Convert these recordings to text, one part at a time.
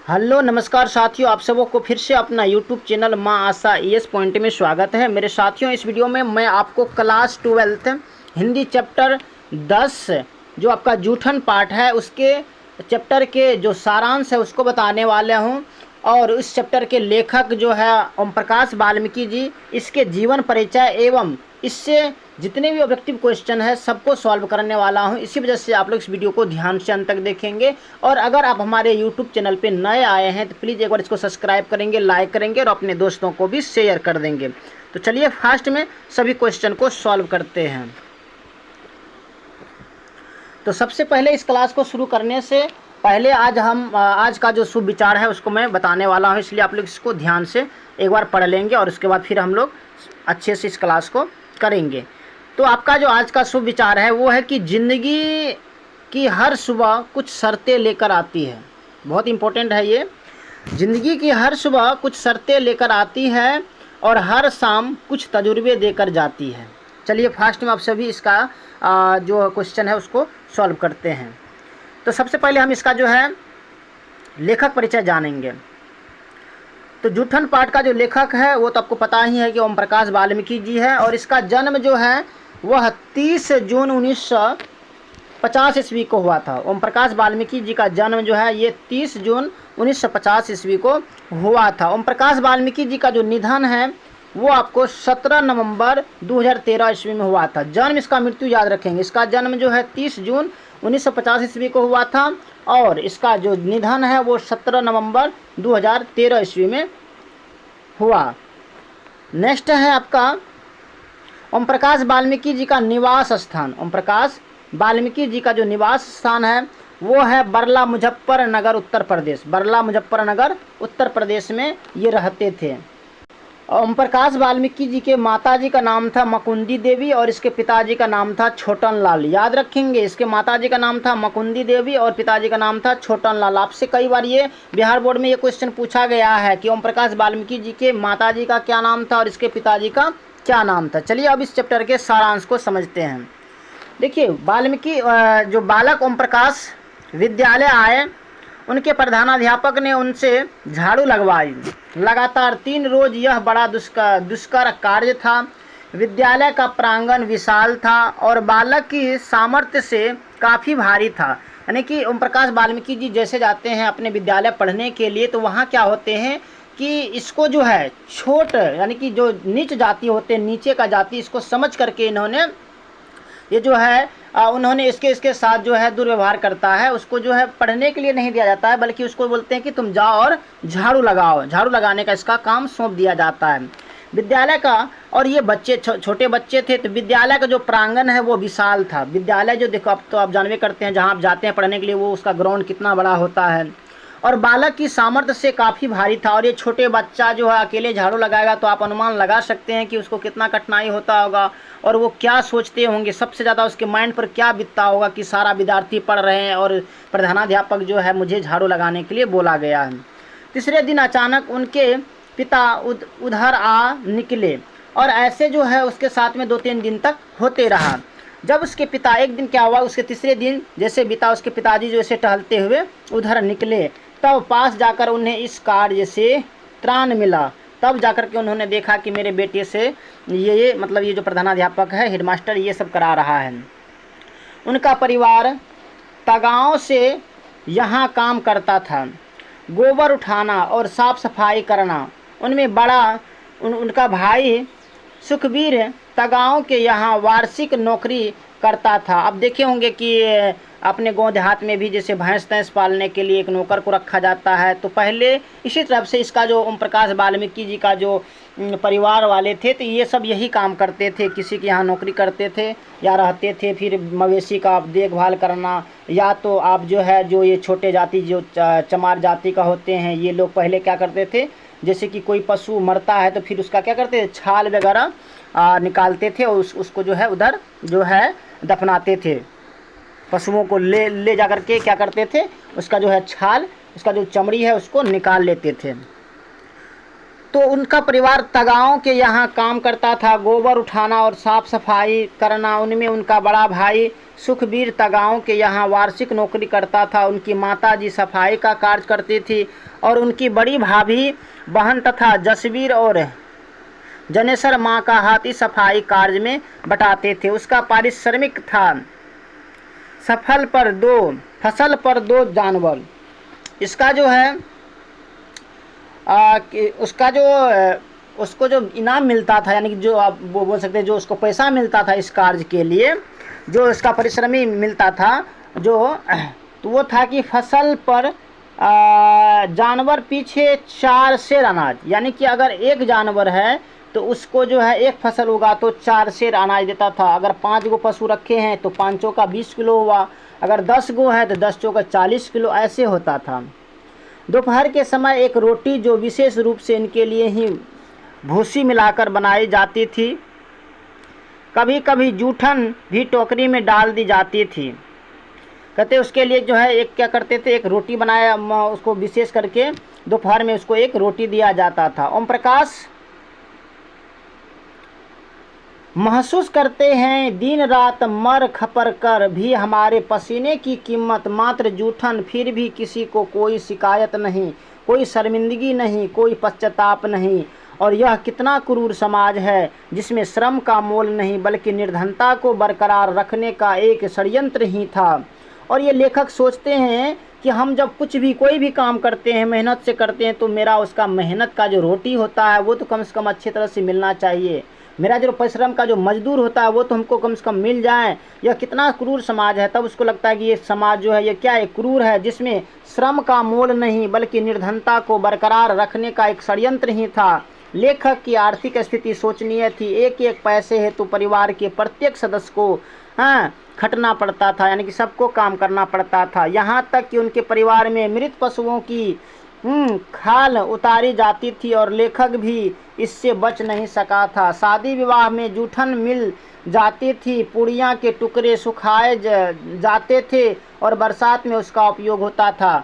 Hello नमस्कार साथियों, आप सबों को फिर से अपना यूट्यूब चैनल माँ आशा ईएस पॉइंट में स्वागत है। मेरे साथियों, इस वीडियो में मैं आपको क्लास 12 हिंदी चैप्टर 10 जो आपका जूठन पाठ है उसके चैप्टर के जो सारांश है उसको बताने वाले हूँ। और इस चैप्टर के लेखक जो है ओम प्रकाश वाल्मीकि जी, इसके जीवन परिचय एवं इससे जितने भी ऑब्जेक्टिव क्वेश्चन है सबको सॉल्व करने वाला हूं। इसी वजह से आप लोग इस वीडियो को ध्यान से अंत तक देखेंगे। और अगर आप हमारे यूट्यूब चैनल पे नए आए हैं तो प्लीज़ एक बार इसको सब्सक्राइब करेंगे, लाइक करेंगे और अपने दोस्तों को भी शेयर कर देंगे। तो चलिए फास्ट में सभी क्वेश्चन को सॉल्व करते हैं। तो सबसे पहले इस क्लास को शुरू करने से पहले आज का जो शुभ विचार है उसको मैं बताने वाला हूँ, इसलिए आप लोग इसको ध्यान से एक बार पढ़ लेंगे और उसके बाद फिर हम लोग अच्छे से इस क्लास को करेंगे। तो आपका जो आज का शुभ विचार है वो है कि ज़िंदगी की हर सुबह कुछ शर्तें लेकर आती है। बहुत इंपॉर्टेंट है ये। ज़िंदगी की हर सुबह कुछ शर्तें लेकर आती है और हर शाम कुछ तजुर्बे देकर जाती है। चलिए फास्ट में आप सभी इसका जो क्वेश्चन है उसको सॉल्व करते हैं। तो सबसे पहले हम इसका जो है लेखक परिचय जानेंगे। तो जूठन पाठ का जो लेखक है वो तो आपको पता ही है कि ओम प्रकाश वाल्मीकि जी है। और इसका जन्म जो है वह 30 जून 1950 ईस्वी को हुआ था। ओम प्रकाश वाल्मीकि जी का जन्म जो है ये 30 जून 1950 ईस्वी को हुआ था। ओम प्रकाश वाल्मीकि जी का जो निधन है वो आपको 17 नवंबर 2013 ईस्वी में हुआ था। जन्म इसका मृत्यु याद रखेंगे। इसका जन्म जो है 30 जून 1950 ईस्वी को हुआ था और इसका जो निधन है वो 17 नवंबर 2013 ईस्वी में हुआ। नेक्स्ट है आपका ओम प्रकाश वाल्मीकि जी का निवास स्थान। ओम प्रकाश वाल्मीकि जी का जो निवास स्थान है वो है बरला मुजफ्फरनगर उत्तर प्रदेश। बरला मुजफ्फरनगर उत्तर प्रदेश में ये रहते थे। ओम प्रकाश वाल्मीकि जी के माताजी का नाम था मुकुंदी देवी और इसके पिताजी का नाम था छोटन लाल। याद रखेंगे, इसके माताजी का नाम था मुकुंदी देवी और पिताजी का नाम था छोटन लाल। आपसे कई बार ये बिहार बोर्ड में ये क्वेश्चन पूछा गया है कि ओम प्रकाश वाल्मीकि जी के माताजी का क्या नाम था और इसके पिताजी का क्या नाम था। चलिए अब इस चैप्टर के सारांश को समझते हैं। देखिए, वाल्मीकि जो बालक ओम प्रकाश विद्यालय आए, उनके प्रधानाध्यापक ने उनसे झाड़ू लगवाई। लगातार 3 रोज यह बड़ा दुष्कर कार्य था। विद्यालय का प्रांगण विशाल था और बालक की सामर्थ्य से काफ़ी भारी था। यानी कि ओम प्रकाश वाल्मीकि जी जैसे जाते हैं अपने विद्यालय पढ़ने के लिए तो वहाँ क्या होते हैं कि इसको जो है छोट यानी कि जो नीच जाति होते हैं, नीचे का जाति, इसको समझ करके इन्होंने ये जो है उन्होंने इसके साथ जो है दुर्व्यवहार करता है। उसको जो है पढ़ने के लिए नहीं दिया जाता है बल्कि उसको बोलते हैं कि तुम जाओ और झाड़ू लगाओ। झाड़ू लगाने का इसका काम सौंप दिया जाता है विद्यालय का। और ये बच्चे छोटे बच्चे थे तो विद्यालय का जो प्रांगण है वो विशाल था। विद्यालय जो देखो अब तो आप जानवे करते हैं जहाँ आप जाते हैं पढ़ने के लिए वो उसका ग्राउंड कितना बड़ा होता है। और बालक की सामर्थ्य से काफ़ी भारी था। और ये छोटे बच्चा जो है अकेले झाड़ू लगाएगा तो आप अनुमान लगा सकते हैं कि उसको कितना कठिनाई होता होगा और वो क्या सोचते होंगे, सबसे ज़्यादा उसके माइंड पर क्या बीतता होगा कि सारा विद्यार्थी पढ़ रहे हैं और प्रधानाध्यापक जो है मुझे झाड़ू लगाने के लिए बोला गया है। तीसरे दिन अचानक उनके पिता उधर आ निकले और ऐसे जो है उसके साथ में 2-3 दिन तक होते रहा। जब उसके पिता एक दिन क्या हुआ, उसके तीसरे दिन जैसे बीता, उसके पिताजी जो ऐसे टहलते हुए उधर निकले, तब पास जाकर उन्हें इस कार्य से त्राण मिला। तब जाकर के उन्होंने देखा कि मेरे बेटे से ये मतलब ये जो प्रधानाध्यापक है, हेडमास्टर, ये सब करा रहा है। उनका परिवार तगांव से यहाँ काम करता था। गोबर उठाना और साफ सफाई करना। उनमें बड़ा उनका भाई सुखबीर तगांव के यहाँ वार्षिक नौकरी करता था। अब देखे होंगे कि अपने गांव देहात में भी जैसे भैंस तैंस पालने के लिए एक नौकर को रखा जाता है, तो पहले इसी तरफ से इसका जो ओम प्रकाश वाल्मीकि जी का जो परिवार वाले थे तो ये सब यही काम करते थे। किसी के यहाँ नौकरी करते थे या रहते थे। फिर मवेशी का आप देखभाल करना, या तो आप जो है जो ये छोटे जाति जो चमार जाति का होते हैं ये लोग पहले क्या करते थे, जैसे कि कोई पशु मरता है तो फिर उसका क्या करते थे, छाल वगैरह निकालते थे और उसको जो है उधर जो है दफनाते थे। पशुओं को ले जा कर के क्या करते थे, उसका जो है छाल, उसका जो चमड़ी है उसको निकाल लेते थे। तो उनका परिवार तगाओं के यहाँ काम करता था, गोबर उठाना और साफ सफाई करना। उनमें उनका बड़ा भाई सुखबीर तगाओं के यहाँ वार्षिक नौकरी करता था। उनकी माताजी सफाई का कार्य करती थी और उनकी बड़ी भाभी बहन तथा जसवीर और जनेसर माँ का हाथ इस सफाई कार्य में बटाते थे। उसका पारिश्रमिक था फसल पर दो जानवर। इसका जो है उसको जो इनाम मिलता था, यानी कि जो आप वो बोल सकते हैं जो उसको पैसा मिलता था इस कार्य के लिए, जो इसका परिश्रमी मिलता था तो वो था कि फसल पर जानवर पीछे 4 सेर अनाज। यानी कि अगर एक जानवर है तो उसको जो है एक फसल होगा तो 4 सेर अनाज देता था। अगर 5 गो पशु रखे हैं तो 5 का 20 किलो हुआ, अगर 10 गो है तो 10 का 40 किलो, ऐसे होता था। दोपहर के समय एक रोटी जो विशेष रूप से इनके लिए ही भूसी मिलाकर बनाई जाती थी, कभी कभी जूठन भी टोकरी में डाल दी जाती थी। कहते उसके लिए जो है एक क्या करते थे, एक रोटी बनाया, उसको विशेष करके दोपहर में उसको एक रोटी दिया जाता था। ओम प्रकाश महसूस करते हैं दिन रात मर खपर कर भी हमारे पसीने की कीमत मात्र जूठन, फिर भी किसी को कोई शिकायत नहीं, कोई शर्मिंदगी नहीं, कोई पश्चाताप नहीं। और यह कितना क्रूर समाज है जिसमें श्रम का मोल नहीं बल्कि निर्धनता को बरकरार रखने का एक षड्यंत्र ही था। और ये लेखक सोचते हैं कि हम जब कुछ भी कोई भी काम करते हैं, मेहनत से करते हैं, तो मेरा उसका मेहनत का जो रोटी होता है वो तो कम से कम अच्छी तरह से मिलना चाहिए। मेरा जो परिश्रम का जो मजदूर होता है वो तो हमको कम से कम मिल जाए। यह कितना क्रूर समाज है। तब उसको लगता है कि ये समाज जो है ये क्या है, क्रूर है, जिसमें श्रम का मोल नहीं बल्कि निर्धनता को बरकरार रखने का एक षड्यंत्र ही था। लेखक की आर्थिक स्थिति शोचनीय थी। एक एक पैसे हेतु परिवार के प्रत्येक सदस्य को खटना पड़ता था, यानी कि सबको काम करना पड़ता था। यहाँ तक कि उनके परिवार में मृत पशुओं की खाल उतारी जाती थी और लेखक भी इससे बच नहीं सका था। शादी विवाह में जूठन मिल जाती थी, पुड़िया के टुकड़े सुखाए जाते थे और बरसात में उसका उपयोग होता था।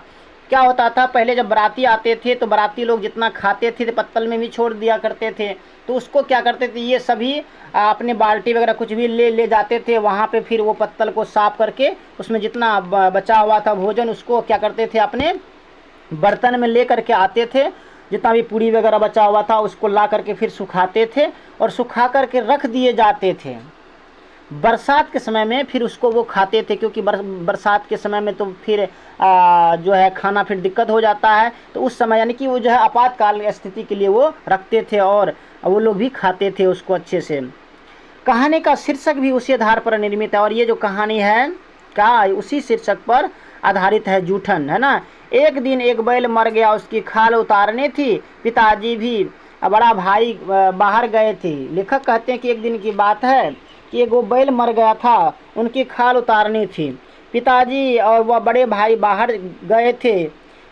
क्या होता था, पहले जब बाराती आते थे तो बाराती लोग जितना खाते थे तो पत्तल में भी छोड़ दिया करते थे। तो उसको क्या करते थे, ये सभी अपने बाल्टी वगैरह कुछ भी ले जाते थे वहाँ पे। फिर वो पत्तल को साफ करके उसमें जितना बचा हुआ था भोजन उसको क्या करते थे, अपने बर्तन में ले करके आते थे। जितना भी पूड़ी वगैरह बचा हुआ था उसको ला करके फिर सुखाते थे और सुखा करके रख दिए जाते थे। बरसात के समय में फिर उसको वो खाते थे, क्योंकि बरसात के समय में तो फिर जो है खाना फिर दिक्कत हो जाता है। तो उस समय यानी कि वो जो है आपातकाल स्थिति के लिए वो रखते थे और वो लोग भी खाते थे उसको अच्छे से। कहानी का शीर्षक भी उसी आधार पर निर्मित है और ये जो कहानी है क्या उसी शीर्षक पर आधारित है, जूठन, है ना। एक दिन एक बैल मर गया, उसकी खाल उतारनी थी। पिताजी भी बड़ा भाई बाहर गए थे। लेखक कहते हैं कि एक दिन की बात है कि एक वो बैल मर गया था, उनकी खाल उतारनी थी। पिताजी और वह बड़े भाई बाहर गए थे।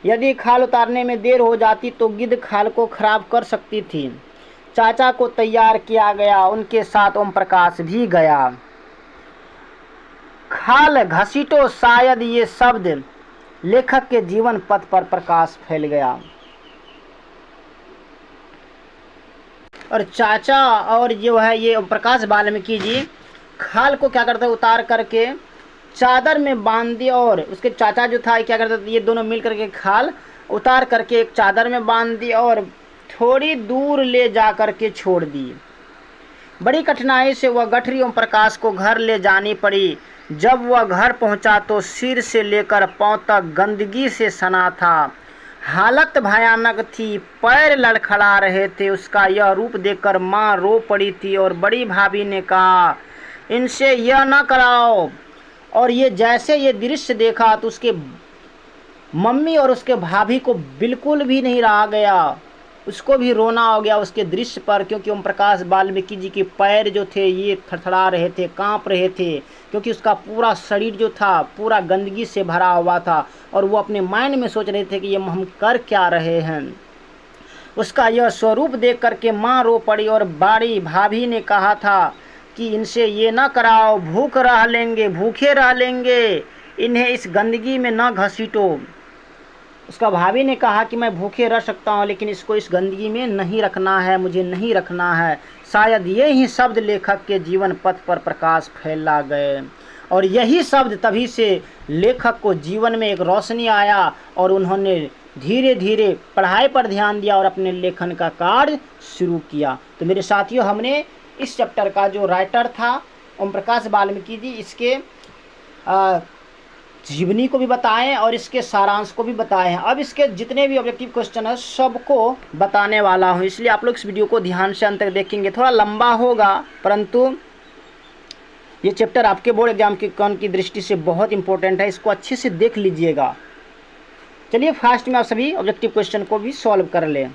यदि खाल उतारने में देर हो जाती तो गिद्ध खाल को खराब कर सकती थी। चाचा को तैयार किया गया, उनके साथ ओम प्रकाश भी गया। खाल घसीटो, शायद ये शब्द लेखक के जीवन पथ पर प्रकाश फैल गया। और चाचा और जो है ये ओम प्रकाश वाल्मीकि जी खाल को क्या करते, उतार करके चादर में बांध दिया। और उसके चाचा जो था क्या करते, ये दोनों मिल करके खाल उतार करके एक चादर में बांध दी और थोड़ी दूर ले जा करके छोड़ दी। बड़ी कठिनाई से वह गठरी ओम प्रकाश को घर ले जानी पड़ी। जब वह घर पहुंचा तो सिर से लेकर पांव तक गंदगी से सना था। हालत भयानक थी, पैर लड़खड़ा रहे थे। उसका यह रूप देखकर माँ रो पड़ी थी और बड़ी भाभी ने कहा, इनसे यह न कराओ। और ये जैसे ये दृश्य देखा तो उसके मम्मी और उसके भाभी को बिल्कुल भी नहीं रहा गया, उसको भी रोना हो गया उसके दृश्य पर। क्योंकि ओम प्रकाश वाल्मीकि जी के पैर जो थे ये थरथरा रहे थे, कांप रहे थे, क्योंकि उसका पूरा शरीर जो था पूरा गंदगी से भरा हुआ था। और वो अपने माइंड में सोच रहे थे कि ये हम कर क्या रहे हैं। उसका यह स्वरूप देख करके माँ रो पड़ी और बड़ी भाभी ने कहा था कि इनसे ये न कराओ, भूखे रह लेंगे, इन्हें इस गंदगी में न घसीटो। उसका भाभी ने कहा कि मैं भूखे रह सकता हूँ, लेकिन इसको इस गंदगी में नहीं रखना है, मुझे नहीं रखना है। शायद ये ही शब्द लेखक के जीवन पथ पर प्रकाश फैला गए, और यही शब्द तभी से लेखक को जीवन में एक रोशनी आया और उन्होंने धीरे धीरे पढ़ाई पर ध्यान दिया और अपने लेखन का कार्य शुरू किया। तो मेरे साथियों, हमने इस चैप्टर का जो राइटर था ओम प्रकाश वाल्मीकि जी, इसके जीवनी को भी बताएं और इसके सारांश को भी बताए हैं। अब इसके जितने भी ऑब्जेक्टिव क्वेश्चन है सबको बताने वाला हूं, इसलिए आप लोग इस वीडियो को ध्यान से अंत तक देखेंगे। थोड़ा लंबा होगा, परंतु ये चैप्टर आपके बोर्ड एग्जाम की दृष्टि से बहुत इंपॉर्टेंट है, इसको अच्छे से देख लीजिएगा। चलिए फास्ट में आप सभी ऑब्जेक्टिव क्वेश्चन को भी सॉल्व कर लें।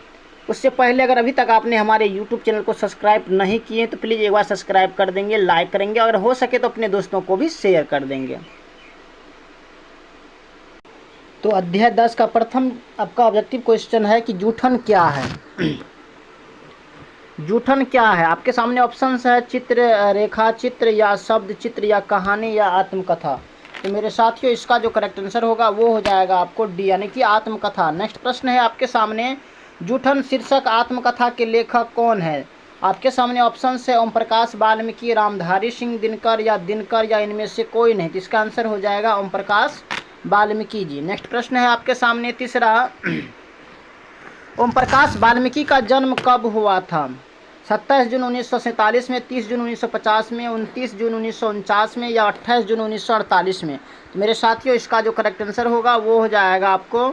उससे पहले अगर अभी तक आपने हमारे यूट्यूब चैनल को सब्सक्राइब नहीं किए तो प्लीज़ एक बार सब्सक्राइब कर देंगे, लाइक करेंगे, अगर हो सके तो अपने दोस्तों को भी शेयर कर देंगे। तो अध्याय 10 का प्रथम आपका ऑब्जेक्टिव क्वेश्चन है कि जूठन क्या है। जूठन क्या है? आपके सामने ऑप्शंस है चित्र, रेखा चित्र, या शब्द चित्र, या कहानी, या आत्मकथा। तो मेरे साथियों, इसका जो करेक्ट आंसर होगा वो हो जाएगा आपको डी, यानी कि आत्मकथा। नेक्स्ट प्रश्न है आपके सामने, जूठन शीर्षक आत्मकथा के लेखक कौन है? आपके सामने ऑप्शंस है ओम प्रकाश वाल्मीकि, रामधारी सिंह दिनकर, या इनमें से कोई नहीं। तो इसका आंसर हो जाएगा ओम प्रकाश वाल्मीकि जी। नेक्स्ट प्रश्न है आपके सामने तीसरा, ओम प्रकाश वाल्मीकि का जन्म कब हुआ था? 27 जून 1947 में, 30 जून 1950 में, 29 जून 1949 में, या 28 जून 1948 में। तो मेरे साथियों, इसका जो करेक्ट आंसर होगा वो हो जाएगा आपको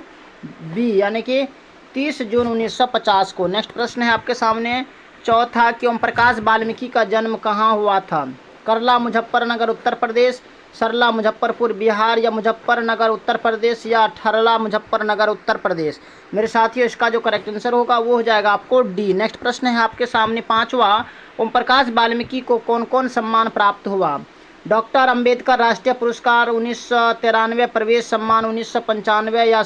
बी, यानी कि 30 जून 1950 को। नेक्स्ट प्रश्न है आपके सामने चौथा कि ओम प्रकाश वाल्मीकि का जन्म कहाँ हुआ था? करला मुजफ्फरनगर उत्तर प्रदेश, सरला मुजफ्फरपुर बिहार, या मुजफ्फरनगर उत्तर प्रदेश, या ठरला मुजफ्फरनगर उत्तर प्रदेश। मेरे साथियों, इसका जो करेक्ट आंसर होगा वो हो जाएगा आपको डी। नेक्स्ट प्रश्न है आपके सामने पांचवा, ओम प्रकाश वाल्मीकि को कौन कौन सम्मान प्राप्त हुआ? डॉक्टर अंबेडकर राष्ट्रीय पुरस्कार 1993, प्रवेश सम्मान 1995, या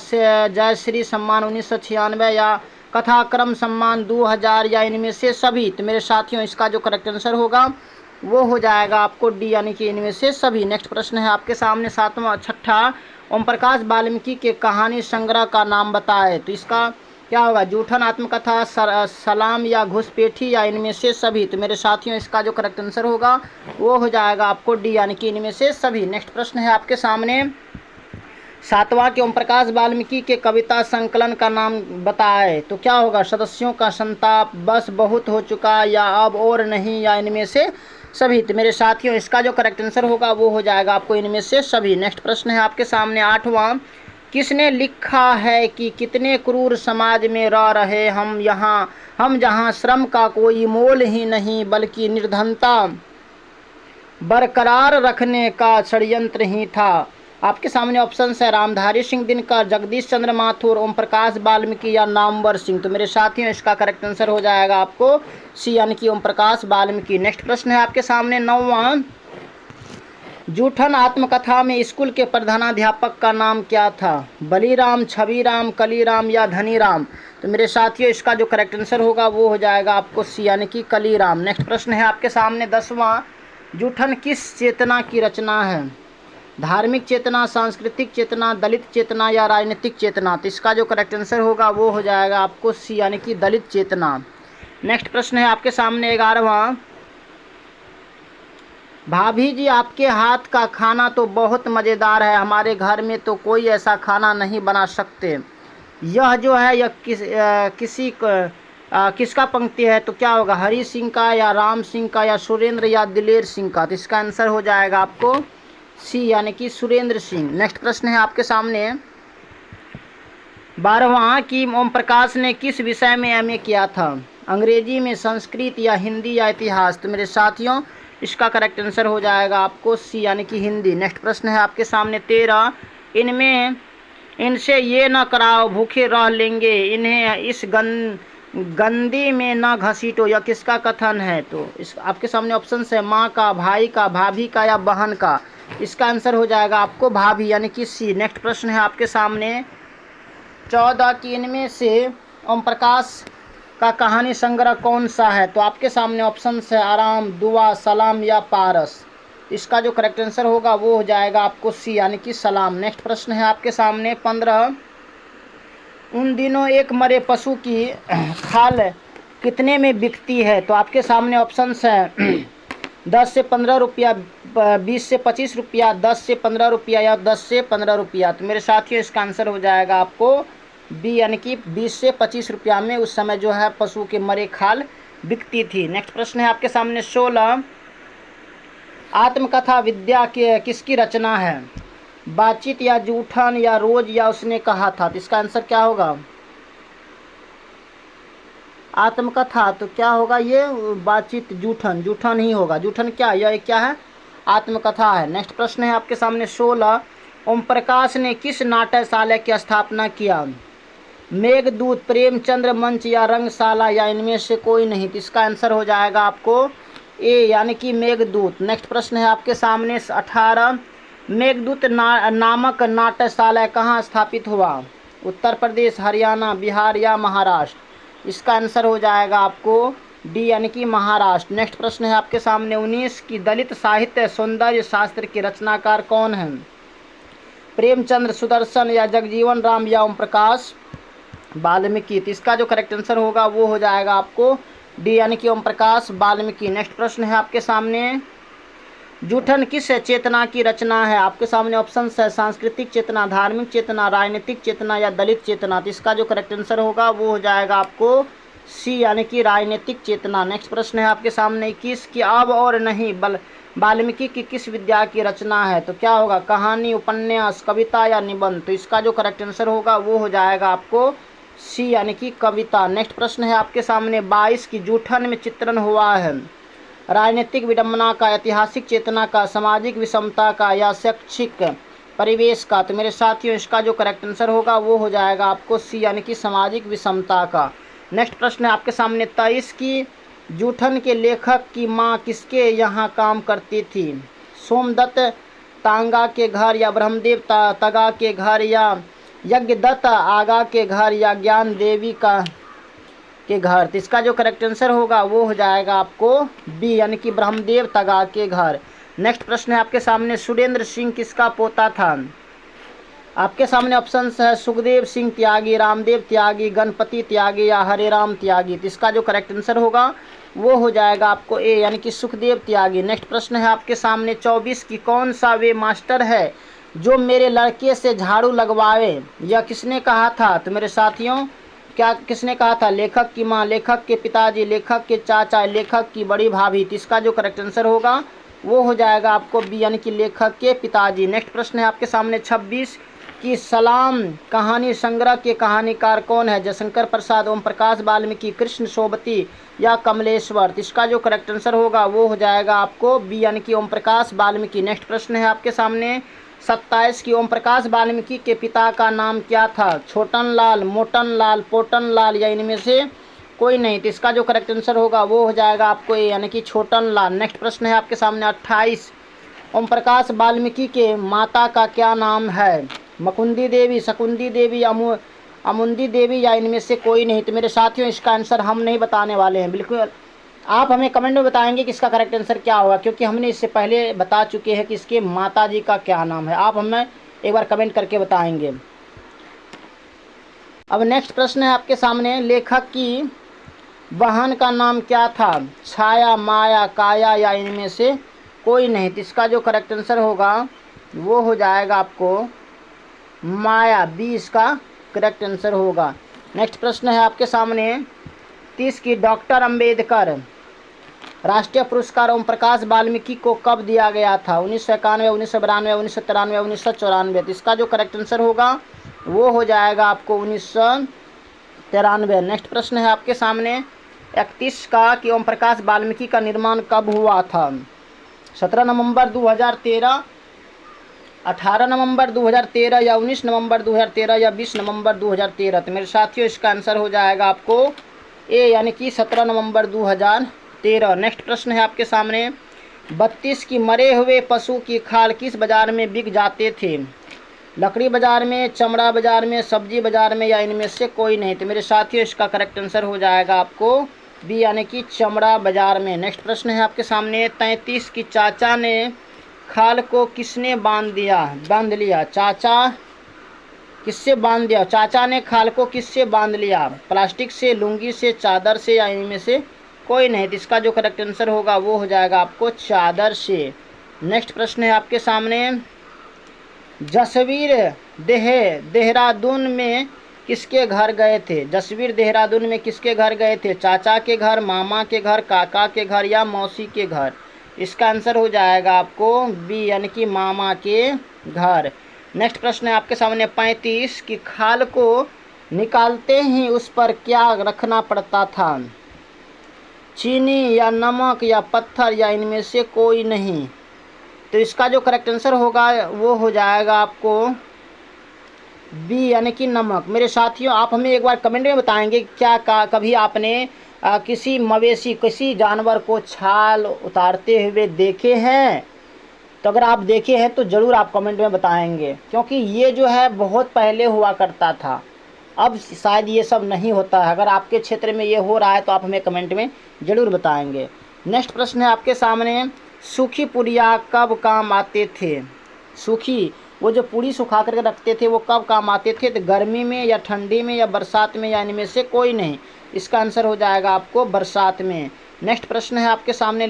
जयश्री सम्मान 1996, या कथाक्रम सम्मान 2000, या इनमें से सभी। तो मेरे साथियों, इसका जो करेक्ट आंसर होगा वो हो जाएगा आपको डी, यानी कि इनमें से सभी। नेक्स्ट प्रश्न है आपके सामने छठा, ओम प्रकाश वाल्मीकि के कहानी संग्रह का नाम बताए। तो इसका क्या होगा? जूठन, आत्मकथा, सलाम, या घुसपैठी, या इनमें से सभी। तो मेरे साथियों, इसका जो करेक्ट आंसर होगा वो हो जाएगा आपको डी, यानी कि इनमें से सभी। नेक्स्ट प्रश्न है आपके सामने सातवां कि ओम प्रकाश वाल्मीकि के कविता संकलन का नाम बताए। तो क्या होगा? सदस्यों का संताप, बस बहुत हो चुका, या अब और नहीं, या इनमें से सभी। तो मेरे साथियों, इसका जो करेक्ट आंसर होगा वो हो जाएगा आपको इनमें से सभी। नेक्स्ट प्रश्न है आपके सामने आठवां, किसने लिखा है कि कितने क्रूर समाज में रह रहे हम जहाँ श्रम का कोई मोल ही नहीं, बल्कि निर्धनता बरकरार रखने का षड्यंत्र ही था। आपके सामने ऑप्शन है रामधारी सिंह दिनकर, जगदीश चंद्र माथुर, ओम प्रकाश वाल्मीकि, या नामवर सिंह। तो मेरे साथियों, इसका करेक्ट आंसर हो जाएगा आपको सी, यानी कि ओम प्रकाश वाल्मीकि। नेक्स्ट प्रश्न है आपके सामने नौवां, जूठन आत्मकथा में स्कूल के प्रधानाध्यापक का नाम क्या था? बलीराम, छबीराम, कलीराम, या धनीराम। तो मेरे साथियों, इसका जो करेक्ट आंसर होगा वो हो जाएगा आपको सी, यानी कि कलीराम। नेक्स्ट प्रश्न है आपके सामने 10वां, जूठन किस चेतना की रचना है? धार्मिक चेतना, सांस्कृतिक चेतना, दलित चेतना, या राजनीतिक चेतना। तो इसका जो करेक्ट आंसर होगा वो हो जाएगा आपको सी, यानी कि दलित चेतना। नेक्स्ट प्रश्न है आपके सामने 11वां, भाभी जी आपके हाथ का खाना तो बहुत मज़ेदार है, हमारे घर में तो कोई ऐसा खाना नहीं बना सकते। यह जो है यह किसका पंक्ति है? तो क्या होगा? हरि सिंह का, या राम सिंह का, या सुरेंद्र, या दिलेर सिंह का। तो इसका आंसर हो जाएगा आपको सी, यानी कि सुरेंद्र सिंह। नेक्स्ट प्रश्न है आपके सामने 12वां कि ओम प्रकाश ने किस विषय में एमए किया था? अंग्रेजी में, संस्कृत, या हिंदी, या इतिहास। तो मेरे साथियों, इसका करेक्ट आंसर हो जाएगा आपको सी, यानी कि हिंदी। नेक्स्ट प्रश्न है आपके सामने 13, इनसे ये न कराओ भूखे रह लेंगे, इन्हें इस गंदी में न घसीटो, यह किसका कथन है? तो इस आपके सामने ऑप्शन है माँ का, भाई का, भाभी का, या बहन का। इसका आंसर हो जाएगा आपको भाभी, यानी कि सी। नेक्स्ट प्रश्न है आपके सामने 14 कि इनमें से ओम प्रकाश का कहानी संग्रह कौन सा है? तो आपके सामने ऑप्शन है आराम, दुआ, सलाम, या पारस। इसका जो करेक्ट आंसर होगा वो हो जाएगा आपको सी, यानी कि सलाम। नेक्स्ट प्रश्न है आपके सामने 15, उन दिनों एक मरे पशु की खाल कितने में बिकती है? तो आपके सामने ऑप्शंस है 10 से 15 रुपया, 20 से 25 रुपया, 10 से 15 रुपया या 10 से 15 रुपया। तो मेरे साथियों इसका आंसर हो जाएगा आपको बी, यानी कि 20 से 25 रुपया में उस समय जो है पशु के मरे खाल बिकती थी। नेक्स्ट प्रश्न है आपके सामने 16, आत्मकथा विद्या के किसकी रचना है? बातचीत या जूठन या रोज या उसने कहा था? तो इसका आंसर क्या होगा? आत्मकथा तो क्या होगा? ये बातचीत, जूठन, जूठन ही होगा। जूठन क्या, यह क्या है? आत्मकथा है। नेक्स्ट प्रश्न है आपके सामने 16, ओम प्रकाश ने किस नाट्यशाला की स्थापना किया? मेघदूत, प्रेमचंद्र मंच या रंगशाला या इनमें से कोई नहीं? तो इसका आंसर हो जाएगा आपको ए, यानी कि मेघदूत। नेक्स्ट प्रश्न है आपके सामने 18, मेघदूत नामक नाट्यशाला कहाँ स्थापित हुआ? उत्तर प्रदेश, हरियाणा, बिहार या महाराष्ट्र? इसका आंसर हो जाएगा आपको डी, यानी कि महाराष्ट्र। नेक्स्ट प्रश्न है आपके सामने 19, की दलित साहित्य सौंदर्य शास्त्र के रचनाकार कौन हैं? प्रेमचंद्र, सुदर्शन या जगजीवन राम या ओम प्रकाश वाल्मीकि? तो इसका जो करेक्ट आंसर होगा वो हो जाएगा आपको डी, यानी कि ओम प्रकाश वाल्मीकि। नेक्स्ट प्रश्न है आपके सामने, जूठन किस चेतना की रचना है? आपके सामने ऑप्शंस है सांस्कृतिक चेतना, धार्मिक चेतना, राजनीतिक चेतना या दलित चेतना? तो इसका जो करेक्ट आंसर होगा वो हो जाएगा आपको सी, यानी कि राजनीतिक चेतना। नेक्स्ट प्रश्न है आपके सामने 21, की अब और नहीं वाल्मीकि की किस विद्या की रचना है? तो क्या होगा? कहानी, उपन्यास, कविता या निबंध? तो इसका जो करेक्ट आंसर होगा वो हो जाएगा आपको सी, यानी कि कविता। नेक्स्ट प्रश्न है आपके सामने 22, की जूठन में चित्रण हुआ है राजनीतिक विडंबना का, ऐतिहासिक चेतना का, सामाजिक विषमता का या शैक्षिक परिवेश का? तो मेरे साथियों इसका जो करेक्ट आंसर होगा वो हो जाएगा आपको सी, यानी कि सामाजिक विषमता का। नेक्स्ट प्रश्न है आपके सामने 23, की जूठन के लेखक की माँ किसके यहाँ काम करती थी? सोमदत्त तांगा के घर या ब्रह्मदेव तगा के घर या यज्ञदत्त आगा के घर या ज्ञान देवी के घर? तो इसका जो करेक्ट आंसर होगा वो हो जाएगा आपको बी, यानी कि ब्रह्मदेव तगा के घर। नेक्स्ट प्रश्न है आपके सामने सुरेंद्र सिंह किसका पोता था? आपके सामने ऑप्शंस है सुखदेव सिंह त्यागी, रामदेव त्यागी, गणपति त्यागी या हरेराम त्यागी? तो इसका जो करेक्ट आंसर होगा वो हो जाएगा आपको ए, यानी कि सुखदेव त्यागी। नेक्स्ट प्रश्न है आपके सामने 24, की कौन सा वे मास्टर है जो मेरे लड़के से झाड़ू लगवाए? यह किसने कहा था? तो मेरे साथियों क्या किसने कहा था? लेखक की माँ, लेखक के पिताजी, लेखक के चाचा, लेखक की बड़ी भाभी? तो इसका जो करेक्ट आंसर होगा वो हो जाएगा आपको बी, यानी कि लेखक के पिताजी। नेक्स्ट प्रश्न है आपके सामने 26, की सलाम कहानी संग्रह के कहानीकार कौन है? जयशंकर प्रसाद, ओम प्रकाश वाल्मीकि, कृष्ण सोबती या कमलेश्वर? तो इसका जो करेक्ट आंसर होगा वो हो जाएगा आपको बी, यानी कि ओम प्रकाश वाल्मीकि। नेक्स्ट प्रश्न है आपके सामने 27, की ओम प्रकाश वाल्मीकि के पिता का नाम क्या था? छोटन लाल, मोटन लाल, पोटन लाल या इनमें से कोई नहीं? तो इसका जो करेक्ट आंसर होगा वो हो जाएगा आपको ए, यानी कि छोटन लाल। नेक्स्ट प्रश्न है आपके सामने 28, ओम प्रकाश वाल्मीकि के माता का क्या नाम है? मुकुंदी देवी, शकुंदी देवी, अमुंदी देवी या इनमें से कोई नहीं? तो मेरे साथियों इसका आंसर हम नहीं बताने वाले हैं, बिल्कुल आप हमें कमेंट में बताएंगे कि इसका करेक्ट आंसर क्या होगा, क्योंकि हमने इससे पहले बता चुके हैं कि इसके माताजी का क्या नाम है। आप हमें एक बार कमेंट करके बताएंगे। अब नेक्स्ट प्रश्न है आपके सामने, लेखक की बहन का नाम क्या था? छाया, माया, काया या इनमें से कोई नहीं? तो इसका जो करेक्ट आंसर होगा वो हो जाएगा आपको माया, बी इसका करेक्ट आंसर होगा। नेक्स्ट प्रश्न है आपके सामने 30, की डॉक्टर अंबेडकर राष्ट्रीय पुरस्कार ओम प्रकाश वाल्मीकि को कब दिया गया था? 1991, 1992, 1993, 1994? तो इसका जो करेक्ट आंसर होगा वो हो जाएगा आपको 1993। नेक्स्ट प्रश्न है आपके सामने 31 का, कि ओम प्रकाश वाल्मीकि का निर्माण कब हुआ था? 17 नवंबर 2013, 18 नवंबर 2013 या 19 नवंबर 2013 या 20 नवंबर 2013? तो मेरे साथियों इसका आंसर हो जाएगा आपको ए, यानी कि 17 नवंबर 2013। नेक्स्ट प्रश्न है आपके सामने 32, की मरे हुए पशु की खाल किस बाजार में बिक जाते थे? लकड़ी बाजार में, चमड़ा बाजार में, सब्जी बाजार में या इनमें से कोई नहीं? तो मेरे साथियों इसका करेक्ट आंसर हो जाएगा आपको बी, यानी कि चमड़ा बाजार में। नेक्स्ट प्रश्न है आपके सामने 33, की चाचा ने खाल को किसने बांध लिया? चाचा किससे बांध दिया? चाचा ने खाल को किससे बांध लिया? प्लास्टिक से, लुंगी से, चादर से या इनमें से कोई नहीं। तो इसका जो करेक्ट आंसर होगा वो हो जाएगा आपको चादर से। नेक्स्ट प्रश्न है आपके सामने, जसवीर देहरादून में किसके घर गए थे? जसवीर देहरादून में किसके घर गए थे? चाचा के घर, मामा के घर, काका के घर या मौसी के घर? इसका आंसर हो जाएगा आपको बी, यानी कि मामा के घर। नेक्स्ट प्रश्न है आपके सामने 35 कि खाल को निकालते ही उस पर क्या रखना पड़ता था? चीनी या नमक या पत्थर या इनमें से कोई नहीं। तो इसका जो करेक्ट आंसर होगा वो हो जाएगा आपको बी, यानी कि नमक। मेरे साथियों, आप हमें एक बार कमेंट में बताएंगे क्या कभी आपने किसी मवेशी, किसी जानवर को छाल उतारते हुए देखे हैं? तो अगर आप देखे हैं तो ज़रूर आप कमेंट में बताएंगे, क्योंकि ये जो है बहुत पहले हुआ करता था, अब शायद ये सब नहीं होता है। अगर आपके क्षेत्र में ये हो रहा है तो आप हमें कमेंट में ज़रूर बताएंगे। नेक्स्ट प्रश्न है आपके सामने, सूखी पुड़िया कब काम आते थे? सूखी, वो जो पूड़ी सुखा करके रखते थे वो कब काम आते थे? तो गर्मी में या ठंडी में या बरसात में या इनमें से कोई नहीं। इसका आंसर हो जाएगा आपको बरसात में। नेक्स्ट प्रश्न है आपके सामने,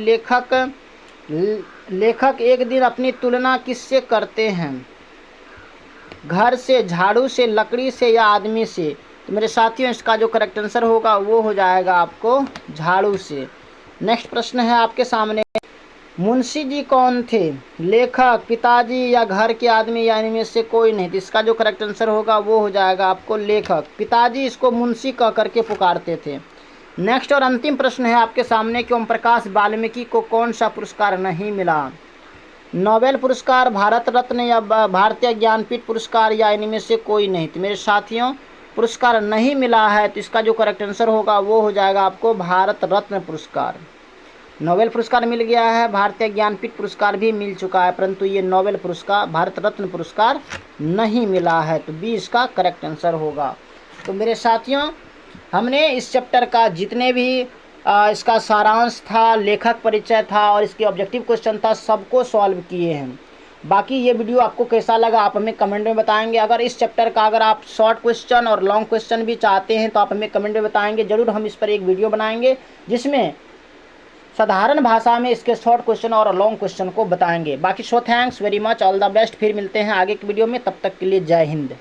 लेखक एक दिन अपनी तुलना किससे करते हैं? घर से, झाड़ू से, लकड़ी से या आदमी से? तो मेरे साथियों, इसका जो करेक्ट आंसर होगा वो हो जाएगा आपको झाड़ू से। नेक्स्ट प्रश्न है आपके सामने, मुंशी जी कौन थे? लेखक, पिताजी या घर के आदमी या इनमें से कोई नहीं। तो इसका जो करेक्ट आंसर होगा वो हो जाएगा आपको लेखक। पिताजी इसको मुंशी कह करके पुकारते थे। नेक्स्ट और अंतिम प्रश्न है आपके सामने कि ओम प्रकाश वाल्मीकि को कौन सा पुरस्कार नहीं मिला? नोबेल पुरस्कार, भारत रत्न या भारतीय ज्ञानपीठ पुरस्कार या इनमें से कोई नहीं। तो मेरे साथियों, पुरस्कार नहीं मिला है, तो इसका जो करेक्ट आंसर होगा वो हो जाएगा आपको भारत रत्न पुरस्कार। नोबेल पुरस्कार मिल गया है, भारतीय ज्ञानपीठ पुरस्कार भी मिल चुका है, परंतु ये नोबेल पुरस्कार, भारत रत्न पुरस्कार नहीं मिला है। तो बी इसका करेक्ट आंसर होगा। तो मेरे साथियों, हमने इस चैप्टर का जितने भी इसका सारांश था, लेखक परिचय था और इसके ऑब्जेक्टिव क्वेश्चन था, सबको सॉल्व किए हैं। बाकी ये वीडियो आपको कैसा लगा आप हमें कमेंट में बताएंगे। अगर इस चैप्टर का अगर आप शॉर्ट क्वेश्चन और लॉन्ग क्वेश्चन भी चाहते हैं तो आप हमें कमेंट में बताएंगे, ज़रूर हम इस पर एक वीडियो बनाएंगे जिसमें साधारण भाषा में इसके शॉर्ट क्वेश्चन और लॉन्ग क्वेश्चन को बताएंगे। बाकी thanks very much, all the best. फिर मिलते हैं आगे की वीडियो में, तब तक के लिए जय हिंद।